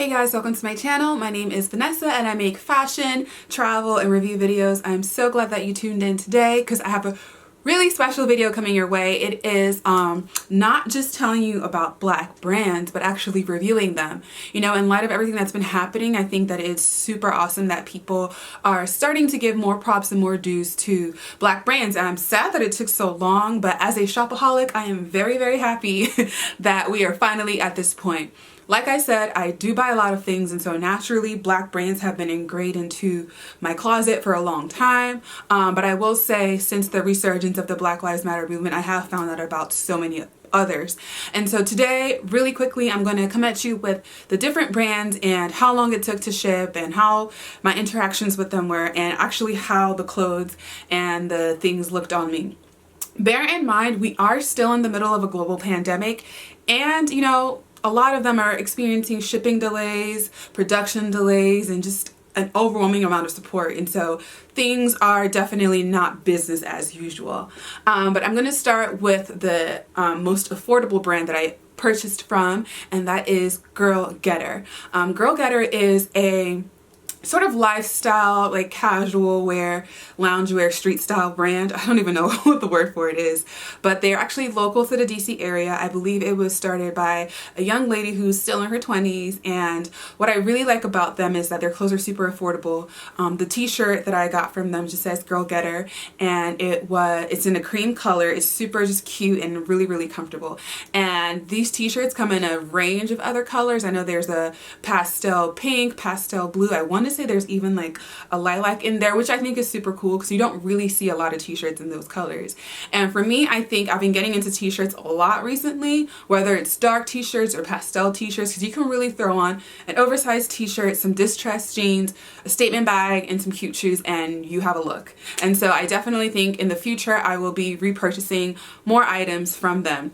Hey guys, welcome to my channel. My name is Vanessa and I make fashion, travel, and review videos. I'm so glad that you tuned in today because I have a really special video coming your way. It is not just telling you about Black brands, but actually reviewing them. You know, in light of everything that's been happening, I think that it's super awesome that people are starting to give more props and more dues to Black brands. And I'm sad that it took so long, but as a shopaholic, I am very, very happy that we are finally at this point. Like I said, I do buy a lot of things, and so naturally Black brands have been ingrained into my closet for a long time. But I will say, since the resurgence of the Black Lives Matter movement, I have found out about so many others. And so today, really quickly, I'm going to come at you with the different brands and how long it took to ship and how my interactions with them were, and actually how the clothes and the things looked on me. Bear in mind, we are still in the middle of a global pandemic, and you know, a lot of them are experiencing shipping delays, production delays, and just an overwhelming amount of support. And so things are definitely not business as usual. But I'm going to start with the most affordable brand that I purchased from, and that is Girl Getter. Girl Getter is a sort of lifestyle, like casual wear, loungewear, street style brand. I don't even know what the word for it is, but they're actually local to the DC area. I believe it was started by a young lady who's still in her 20s, and what I really like about them is that their clothes are super affordable. The t-shirt that I got from them just says Girl Getter, and it's in a cream color. It's super just cute and really, really comfortable. And these t-shirts come in a range of other colors. I know there's a pastel pink, pastel blue. I want to say there's even like a lilac in there, which I think is super cool because you don't really see a lot of t-shirts in those colors. And for me, I think I've been getting into t-shirts a lot recently, whether it's dark t-shirts or pastel t-shirts, because you can really throw on an oversized t-shirt, some distressed jeans, a statement bag, and some cute shoes, and you have a look. And so I definitely think in the future I will be repurchasing more items from them.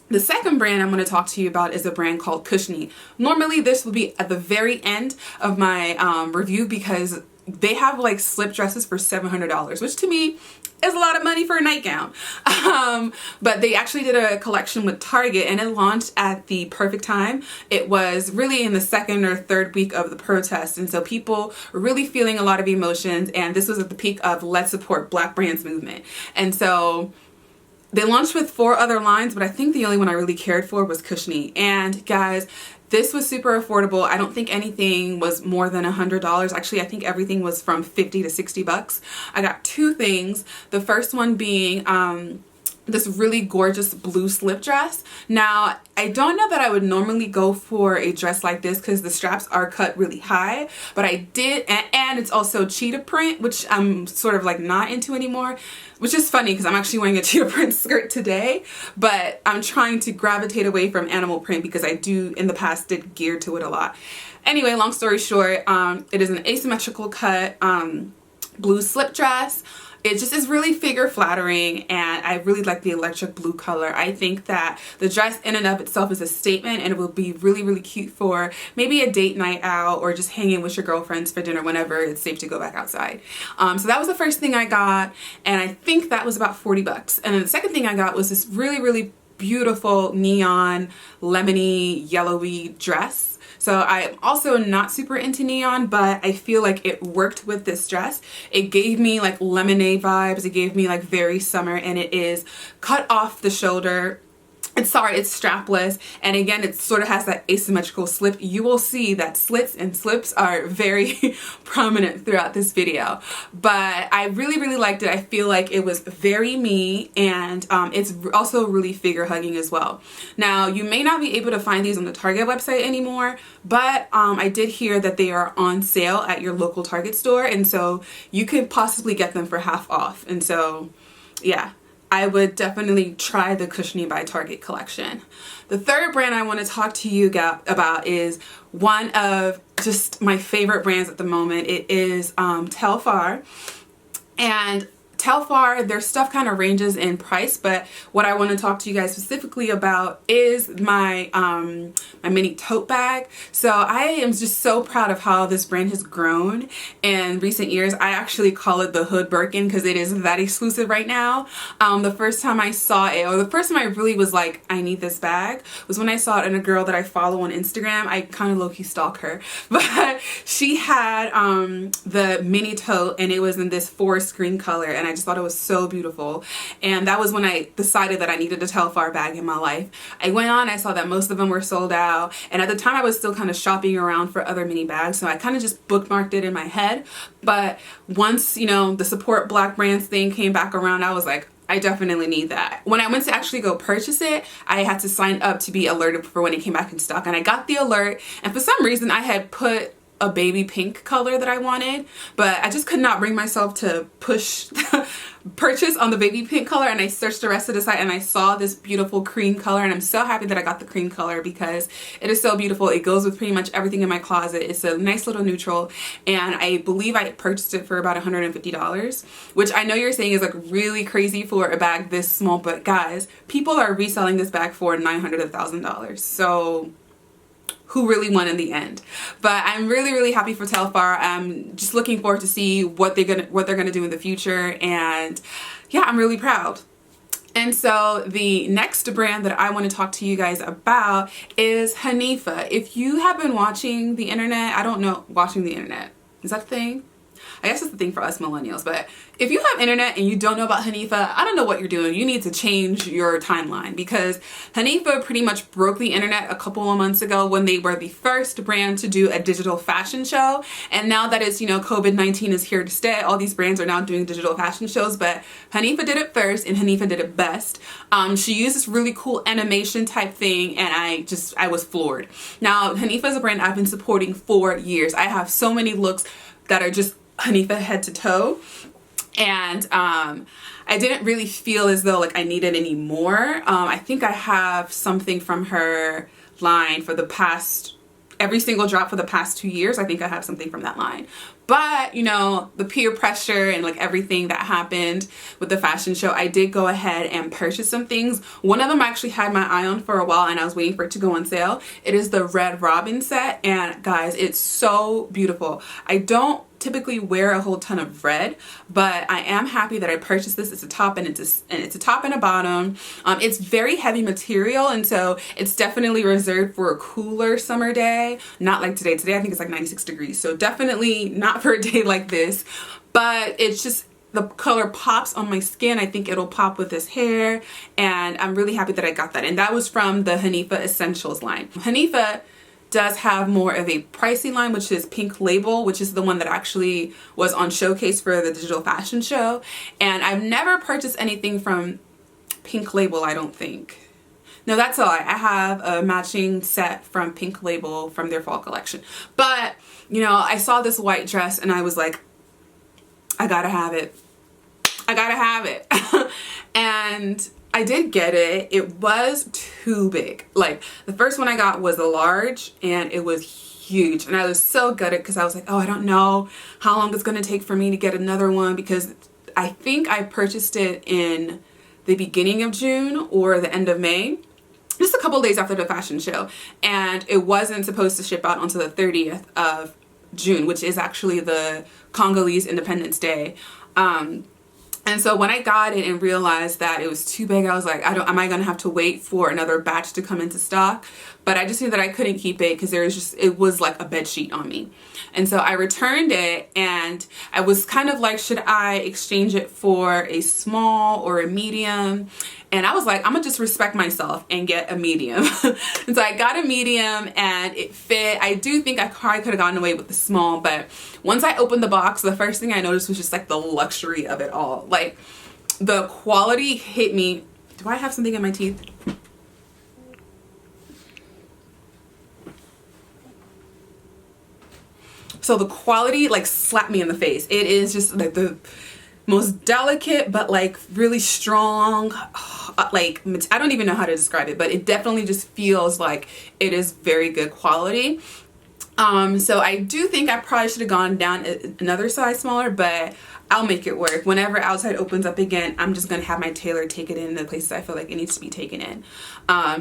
The second brand I'm going to talk to you about is a brand called Cushnie. Normally this will be at the very end of my review because they have like slip dresses for $700, which to me is a lot of money for a nightgown. But they actually did a collection with Target, and it launched at the perfect time. It was really in the second or third week of the protest, and so people were really feeling a lot of emotions, and this was at the peak of Let's Support Black Brands movement. And so they launched with 4 other lines, but I think the only one I really cared for was Cushnie. And guys, this was super affordable. I don't think anything was more than $100. Actually, I think everything was from 50 to 60 bucks. I got 2 things. The first one being this really gorgeous blue slip dress. Now, I don't know that I would normally go for a dress like this because the straps are cut really high, but I did, and it's also cheetah print, which I'm sort of like not into anymore, which is funny because I'm actually wearing a cheetah print skirt today, but I'm trying to gravitate away from animal print because I do in the past did gear to it a lot. Anyway, long story short, it is an asymmetrical cut blue slip dress. It just is really figure flattering, and I really like the electric blue color. I think that the dress in and of itself is a statement, and it will be really, really cute for maybe a date night out or just hanging with your girlfriends for dinner whenever it's safe to go back outside. So that was the first thing I got, and I think that was about 40 bucks. And then the second thing I got was this really, really beautiful neon, lemony, yellowy dress. So I'm also not super into neon, but I feel like it worked with this dress. It gave me like lemonade vibes. It gave me like very summer, and it is cut off the shoulder. It's strapless, and again, it sort of has that asymmetrical slip. You will see that slits and slips are very prominent throughout this video, but I really, really liked it. I feel like it was very me, and it's also really figure hugging as well. Now, you may not be able to find these on the Target website anymore, but I did hear that they are on sale at your local Target store, and so you could possibly get them for half off. And so, yeah, I would definitely try the Cushnie by Target collection. The third brand I want to talk to you about is one of just my favorite brands at the moment. It is Telfar. And Telfar, their stuff kind of ranges in price, but what I want to talk to you guys specifically about is my my mini tote bag. So I am just so proud of how this brand has grown in recent years. I actually call it the Hood Birkin because it is that exclusive right now. The first time I saw it, or the first time I really was like, I need this bag, was when I saw it in a girl that I follow on Instagram. I kind of low-key stalk her, but she had the mini tote, and it was in this forest green color, and I just thought it was so beautiful. And that was when I decided that I needed a Telfar bag in my life. I went on, I saw that most of them were sold out, and at the time I was still kind of shopping around for other mini bags, so I kind of just bookmarked it in my head. But once, you know, the support Black brands thing came back around, I was like, I definitely need that. When I went to actually go purchase it, I had to sign up to be alerted for when it came back in stock, and I got the alert, and for some reason I had put a baby pink color that I wanted, but I just could not bring myself to purchase on the baby pink color, and I searched the rest of the site and I saw this beautiful cream color, and I'm so happy that I got the cream color because it is so beautiful. It goes with pretty much everything in my closet. It's a nice little neutral, and I believe I purchased it for about $150, which I know you're saying is like really crazy for a bag this small, but guys, people are reselling this bag for $900 to $1,000. So who really won in the end? But I'm really happy for Telfar. I'm just looking forward to see what they're gonna do in the future, and yeah, I'm really proud. And so the next brand that I want to talk to you guys about is Hanifa. If you have been watching the internet, I don't know, watching the internet, is that a thing? I guess it's the thing for us millennials, but if you have internet and you don't know about Hanifa, I don't know what you're doing. You need to change your timeline, because Hanifa pretty much broke the internet a couple of months ago when they were the first brand to do a digital fashion show. And now that it's, you know, COVID-19 is here to stay, all these brands are now doing digital fashion shows, but Hanifa did it first, and Hanifa did it best. She used this really cool animation type thing, and I was floored. Now, Hanifa is a brand I've been supporting for years. I have so many looks that are just Hanifa head to toe, and I didn't really feel as though like I needed any more. I think I have something from her line for the past, every single drop for the past 2 years. I think I have something from that line. But, you know, the peer pressure and like everything that happened with the fashion show, I did go ahead and purchase some things. One of them I actually had my eye on for a while, and I was waiting for it to go on sale. It is the Red Robin set, and guys, it's so beautiful. I don't typically wear a whole ton of red, but I am happy that I purchased this. It's a top and it's a top and a bottom. It's very heavy material, and so it's definitely reserved for a cooler summer day, not like today. Today I think it's like 96 degrees, so definitely not for a day like this, but it's just, the color pops on my skin. I think it'll pop with this hair, and I'm really happy that I got that. And that was from the Hanifa Essentials line. Hanifa does have more of a pricey line, which is Pink Label, which is the one that actually was on showcase for the digital fashion show. And I've never purchased anything from Pink Label, I don't think. No, that's a lie. I have a matching set from Pink Label from their fall collection. But, you know, I saw this white dress and I was like, I gotta have it. I gotta have it. And I did get it. It was too big. Like, the first one I got was a large, and it was huge. And I was so gutted because I was like, oh, I don't know how long it's going to take for me to get another one, because I think I purchased it in the beginning of June or the end of May, just a couple days after the fashion show. And it wasn't supposed to ship out until the 30th of June, which is actually the Congolese Independence Day. And so when I got it and realized that it was too big, I was like, am I going to have to wait for another batch to come into stock? But I just knew that I couldn't keep it because it was like a bed sheet on me. And so I returned it, and I was kind of like, should I exchange it for a small or a medium? And I was like, I'm gonna just respect myself and get a medium. And so I got a medium, and it fit. I do think I probably could have gotten away with the small, but once I opened the box, the first thing I noticed was just like the luxury of it all. Like, the quality hit me. Do I have something in my teeth? So the quality like slapped me in the face. It is just like the most delicate but like really strong, like, I don't even know how to describe it, but it definitely just feels like it is very good quality. So I do think I probably should have gone down another size smaller, but I'll make it work. Whenever outside opens up again, I'm just gonna have my tailor take it in the places I feel like it needs to be taken in.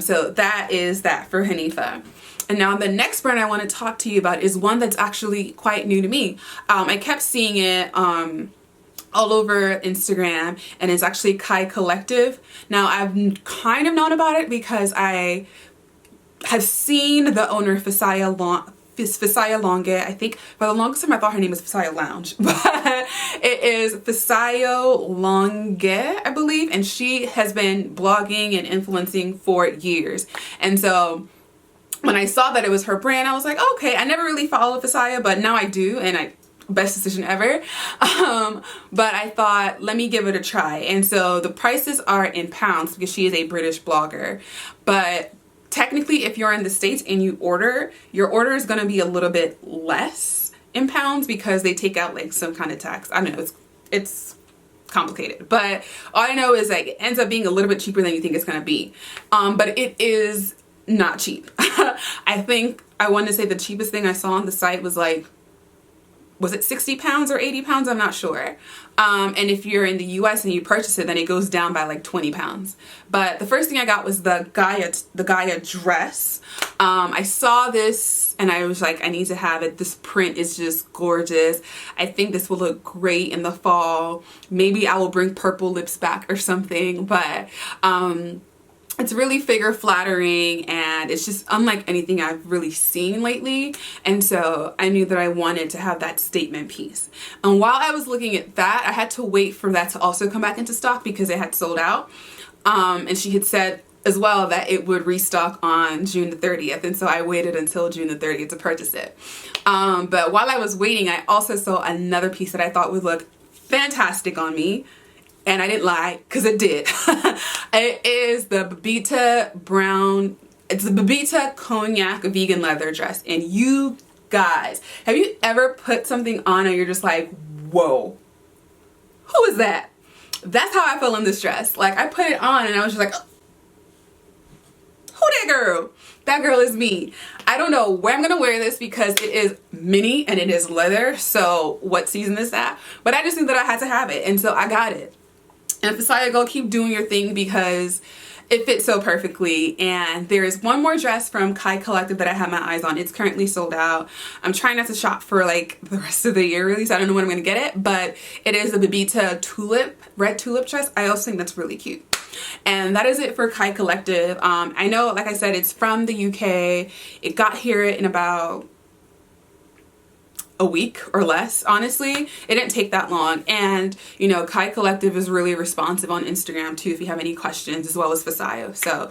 So that is that for Hanifa. And now the next brand I want to talk to you about is one that's actually quite new to me. I kept seeing it all over Instagram, and it's actually Kai Collective. Now I've kind of known about it because I have seen the owner Fasaya Longe. I think for the longest time I thought her name was Fasaya Lounge, but it is Fasaya Longe, I believe, and she has been blogging and influencing for years. And so when I saw that it was her brand, I was like, okay, I never really followed Fasaya, but now I do, and best decision ever. But I thought, let me give it a try. And so the prices are in pounds because she is a British blogger. But technically, if you're in the States and you order, your order is going to be a little bit less in pounds because they take out like some kind of tax. I don't know, it's complicated, but all I know is like it ends up being a little bit cheaper than you think it's going to be. But it is not cheap. I think I want to say the cheapest thing I saw on the site was like, was it 60 pounds or 80 pounds? I'm not sure. And if you're in the US and you purchase it, then it goes down by like 20 pounds. But the first thing I got was the Gaia dress. I saw this and I was like, I need to have it. This print is just gorgeous. I think this will look great in the fall. Maybe I will bring purple lips back or something, but it's really figure flattering and it's just unlike anything I've really seen lately. And so I knew that I wanted to have that statement piece. And while I was looking at that, I had to wait for that to also come back into stock because it had sold out. And she had said as well that it would restock on June the 30th. And so I waited until June the 30th to purchase it. But while I was waiting, I also saw another piece that I thought would look fantastic on me. And I didn't lie, because it did. It is the Babita Brown, it's the Babita Cognac vegan leather dress. And you guys, have you ever put something on and you're just like, whoa, who is that? That's how I felt in this dress. Like I put it on and I was just like, oh, who that girl? That girl is me. I don't know where I'm gonna wear this because it is mini and it is leather. So what season is that? But I just knew that I had to have it. And so I got it. And Fasaya, go keep doing your thing because it fits so perfectly. And there is one more dress from Kai Collective that I have my eyes on. It's currently sold out. I'm trying not to shop for like the rest of the year really, so I don't know when I'm going to get it. But it is the Babita red tulip dress. I also think that's really cute. And that is it for Kai Collective. I know, like I said, it's from the UK. It got here in about a week or less, honestly. It didn't take that long. And you know, Kai Collective is really responsive on Instagram too if you have any questions, as well as Fasaya. So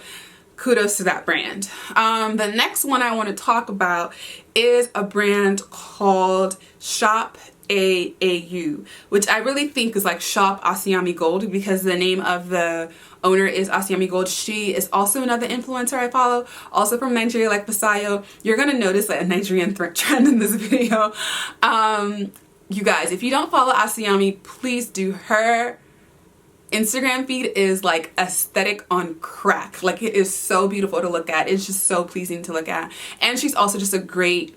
kudos to that brand. The next one I want to talk about is a brand called Shop AAU, which I really think is like Shop Asiyami Gold because the name of the owner is Asiyami Gold. She is also another influencer I follow, also from Nigeria like Fasaya. You're gonna notice like a Nigerian trend in this video. You guys, if you don't follow Asiyami, please do. Her Instagram feed is like aesthetic on crack. Like it is so beautiful to look at. It's just so pleasing to look at. And she's also just a great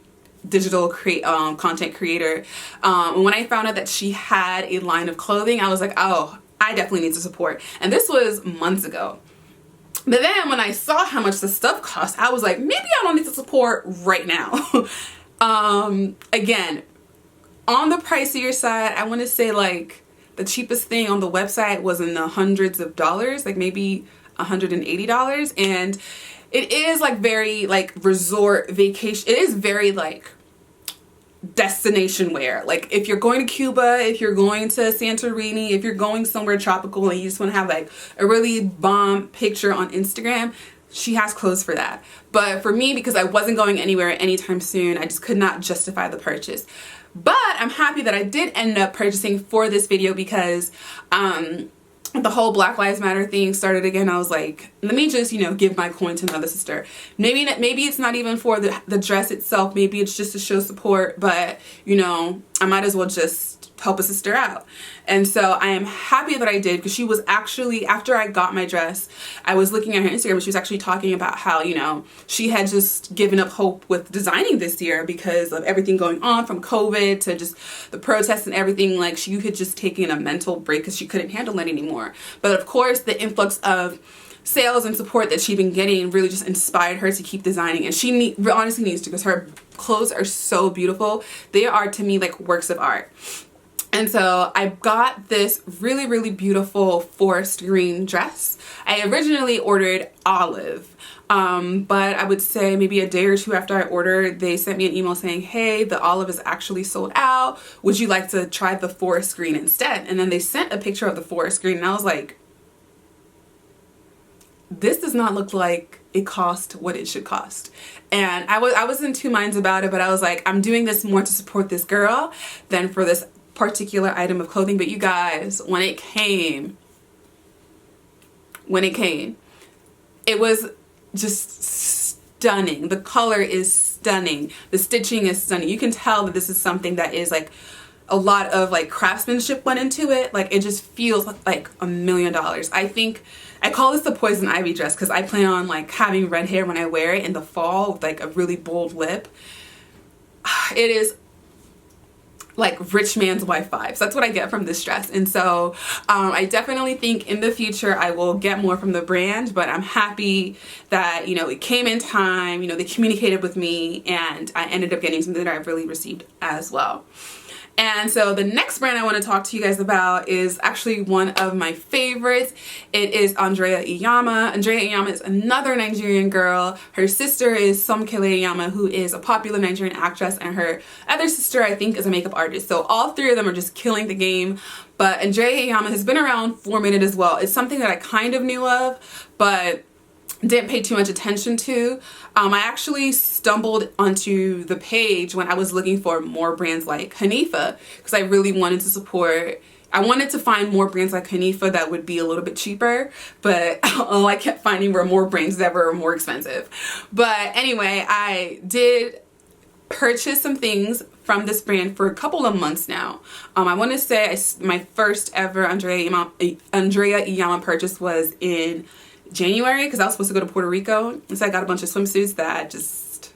digital content creator. When I found out that she had a line of clothing, I was like, oh, I definitely need to support. And this was months ago. But then when I saw how much the stuff cost, I was like, maybe I don't need to support right now. Again, on the pricier side, I want to say like the cheapest thing on the website was in the hundreds of dollars, like maybe $180. And it is like very like resort vacation. It is very like destination wear. Like if you're going to Cuba, if you're going to Santorini, if you're going somewhere tropical and you just want to have like a really bomb picture on Instagram, she has clothes for that. But for me, because I wasn't going anywhere anytime soon, I just could not justify the purchase. But I'm happy that I did end up purchasing for this video because the whole Black Lives Matter thing started again. I was like, let me just, you know, give my coin to another sister. Maybe it's not even for the dress itself. Maybe it's just to show support. But, you know, I might as well just help a sister out. And so I am happy that I did, because she was actually, after I got my dress, I was looking at her Instagram and she was actually talking about how, you know, she had just given up hope with designing this year because of everything going on, from COVID to just the protests and everything. Like, she had just taken a mental break because she couldn't handle it anymore. But of course, the influx of sales and support that she'd been getting really just inspired her to keep designing, and she honestly needs to, because her clothes are so beautiful. They are, to me, like works of art. And so I got this really, really beautiful forest green dress. I originally ordered olive, but I would say maybe a day or two after I ordered, they sent me an email saying, hey, the olive is actually sold out. Would you like to try the forest green instead? And then they sent a picture of the forest green, and I was like, this does not look like it cost what it should cost. And I was in two minds about it, but I was like, I'm doing this more to support this girl than for this particular item of clothing. But you guys, when it came, it was just stunning. The color is stunning. The stitching is stunning. You can tell that this is something that is like a lot of like craftsmanship went into it. Like, it just feels like $1 million. I think I call this the poison ivy dress because I plan on like having red hair when I wear it in the fall with like a really bold lip. It is like rich man's wife vibes. That's what I get from this dress. And so I definitely think in the future I will get more from the brand, but I'm happy that, you know, it came in time, you know, they communicated with me, and I ended up getting something that I've really received as well. And so the next brand I want to talk to you guys about is actually one of my favorites. It is Andrea Iyamah. Andrea Iyamah is another Nigerian girl. Her sister is Somkele Iyamah, who is a popular Nigerian actress, and her other sister, I think, is a makeup artist. So all three of them are just killing the game. But Andrea Iyamah has been around for a minute as well. It's something that I kind of knew of, but didn't pay too much attention to. I actually stumbled onto the page when I was looking for more brands like Hanifa, because I really wanted to support, I wanted to find more brands like Hanifa that would be a little bit cheaper, but all I kept finding were more brands that were more expensive. But anyway, I did purchase some things from this brand for a couple of months now. I want to say my first ever Andrea Iyamah purchase was in January, because I was supposed to go to Puerto Rico, and so I got a bunch of swimsuits that just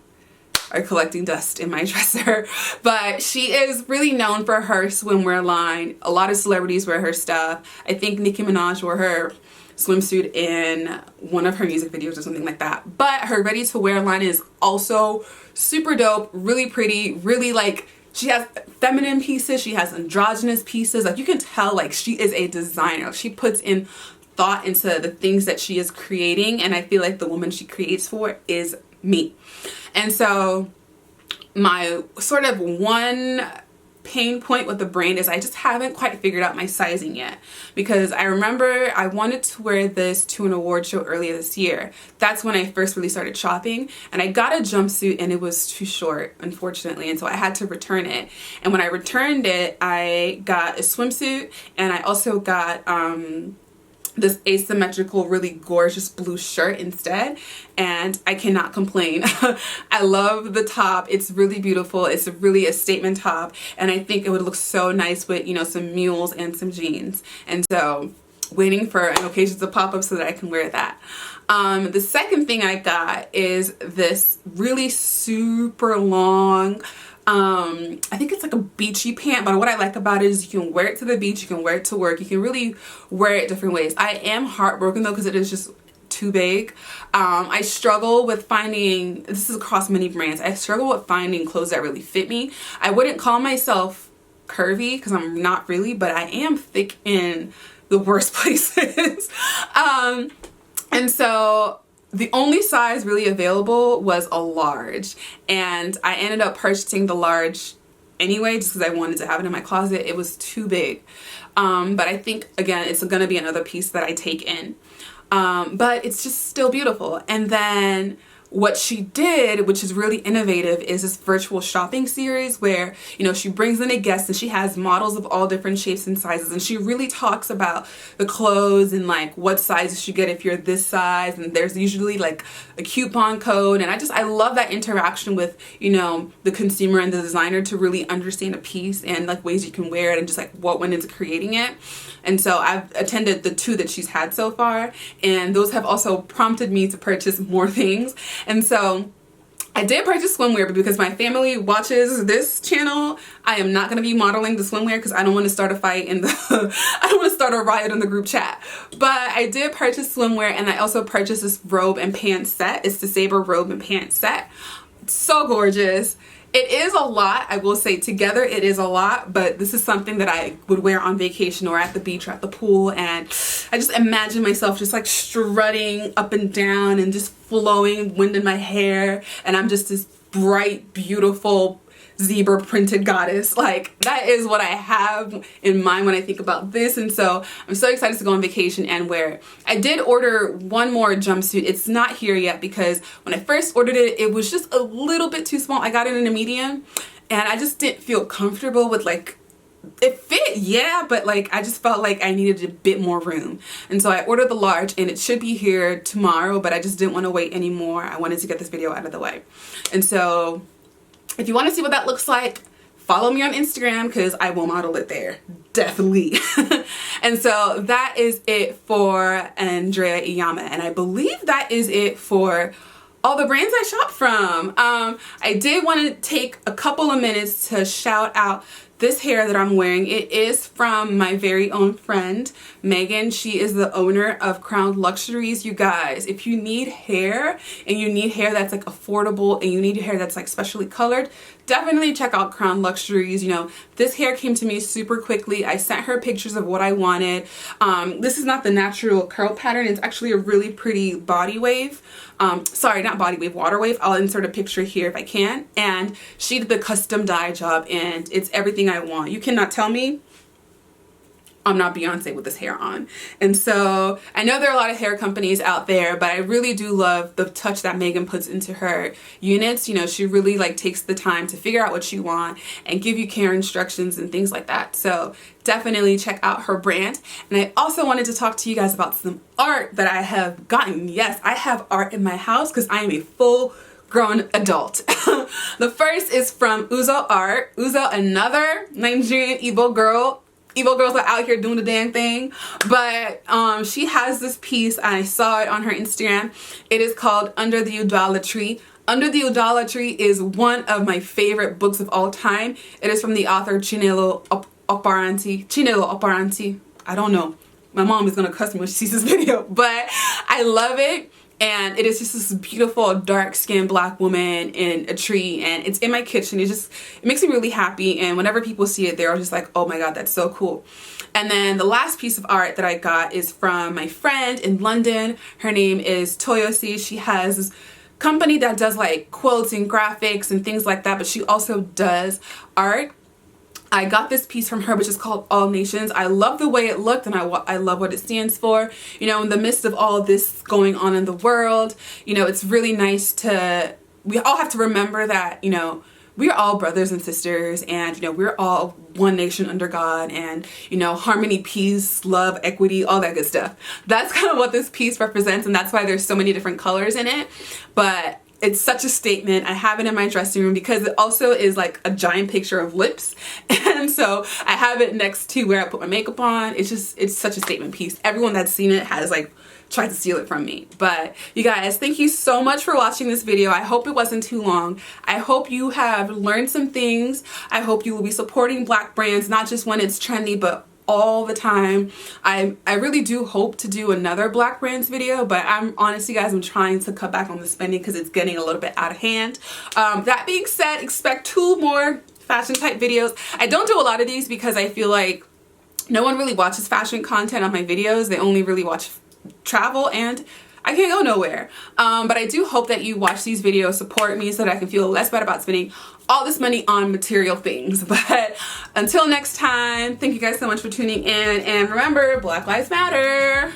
are collecting dust in my dresser. But she is really known for her swimwear line. A lot of celebrities wear her stuff. I think Nicki Minaj wore her swimsuit in one of her music videos or something like that. But her ready-to-wear line is also super dope, really pretty, really like, she has feminine pieces, she has androgynous pieces. Like, you can tell like she is a designer. She puts in thought into the things that she is creating, and I feel like the woman she creates for is me. And so my sort of one pain point with the brand is I just haven't quite figured out my sizing yet, because I remember I wanted to wear this to an award show earlier this year. That's when I first really started shopping, and I got a jumpsuit and it was too short, unfortunately, and so I had to return it. And when I returned it, I got a swimsuit, and I also got this asymmetrical, really gorgeous blue shirt instead, and I cannot complain. I love the top. It's really beautiful. It's really a statement top, and I think it would look so nice with, you know, some mules and some jeans. And so waiting for an occasion to pop up so that I can wear that. The second thing I got is this really super long, I think it's like a beachy pant, but what I like about it is you can wear it to the beach, you can wear it to work, you can really wear it different ways. I am heartbroken though, because it is just too big. I struggle with finding, this is across many brands, I struggle with finding clothes that really fit me. I wouldn't call myself curvy because I'm not really, but I am thick in the worst places. And so the only size really available was a large, and I ended up purchasing the large anyway just because I wanted to have it in my closet. It was too big, but I think again it's gonna be another piece that I take in, but it's just still beautiful. And then what she did, which is really innovative, is this virtual shopping series where, you know, she brings in a guest and she has models of all different shapes and sizes, and she really talks about the clothes and like what sizes you get if you're this size, and there's usually like a coupon code. And I love that interaction with, you know, the consumer and the designer to really understand a piece and like ways you can wear it and just like what went into creating it. And so I've attended the 2 that she's had so far, and those have also prompted me to purchase more things. And so I did purchase swimwear, but because my family watches this channel, I am not going to be modeling the swimwear because I don't want to start a fight in the I don't want to start a riot in the group chat. But I did purchase swimwear, and I also purchased this robe and pants set. It's the Sabre robe and pants set. It's so gorgeous. It is a lot, I will say. Together it is a lot, but this is something that I would wear on vacation or at the beach or at the pool, and I just imagine myself just like strutting up and down and just flowing wind in my hair, and I'm just this bright, beautiful zebra printed goddess. Like, that is what I have in mind when I think about this. And so I'm so excited to go on vacation and wear it. I did order one more jumpsuit. It's not here yet because when I first ordered it, it was just a little bit too small. I got it in a medium and I just didn't feel comfortable with, like, it fit, yeah, but like I just felt like I needed a bit more room. And so I ordered the large, and it should be here tomorrow, but I just didn't want to wait anymore. I wanted to get this video out of the way. And so if you want to see what that looks like, follow me on Instagram because I will model it there. Definitely. And so that is it for Andrea Iyamah. And I believe that is it for all the brands I shop from. I did want to take a couple of minutes to shout out this hair that I'm wearing. It is from my very own friend, Megan. She is the owner of Crown Luxuries. You guys, if you need hair and you need hair that's like affordable and you need hair that's like specially colored, definitely check out Crown Luxuries. You know, this hair came to me super quickly. I sent her pictures of what I wanted. This is not the natural curl pattern. It's actually a really pretty body wave. Sorry, not body wave, water wave. I'll insert a picture here if I can. And she did the custom dye job, and it's everything I want. You cannot tell me I'm not Beyonce with this hair on. And so I know there are a lot of hair companies out there, but I really do love the touch that Megan puts into her units. You know, she really like takes the time to figure out what you want and give you care instructions and things like that. So definitely check out her brand. And I also wanted to talk to you guys about some art that I have gotten. Yes, I have art in my house because I am a full grown adult. The first is from Uzo Art. Uzo, another Nigerian Igbo girl. Igbo girls are out here doing the damn thing. But she has this piece, and I saw it on her Instagram. It is called Under the Udala Tree. Under the Udala Tree is one of my favorite books of all time. It is from the author Chinelo Oparante. I don't know. My mom is going to cuss me when she sees this video. But I love it. And it is just this beautiful dark-skinned black woman in a tree, and it's in my kitchen. It makes me really happy, and whenever people see it, they're just like, oh my god, that's so cool. And then the last piece of art that I got is from my friend in London. Her name is Toyosi. She has this company that does like quilts and graphics and things like that, but she also does art. I got this piece from her, which is called All Nations. I love the way it looked, and I love what it stands for. You know, in the midst of all this going on in the world, you know, it's really nice to, we all have to remember that, you know, we're all brothers and sisters, and, you know, we're all one nation under God, and, you know, harmony, peace, love, equity, all that good stuff. That's kind of what this piece represents, and that's why there's so many different colors in it. But it's such a statement. I have it in my dressing room because it also is like a giant picture of lips. And so I have it next to where I put my makeup on. It's such a statement piece. Everyone that's seen it has like tried to steal it from me. But you guys, thank you so much for watching this video. I hope it wasn't too long. I hope you have learned some things. I hope you will be supporting Black brands, not just when it's trendy, but all the time. I really do hope to do another Black brands video, but I'm honestly, guys, I'm trying to cut back on the spending because it's getting a little bit out of hand. That being said, expect 2 more fashion type videos. I don't do a lot of these because I feel like no one really watches fashion content on my videos. They only really watch travel, and I can't go nowhere. But I do hope that you watch these videos, support me so that I can feel less bad about spending all this money on material things. But until next time, thank you guys so much for tuning in, and remember, Black Lives Matter.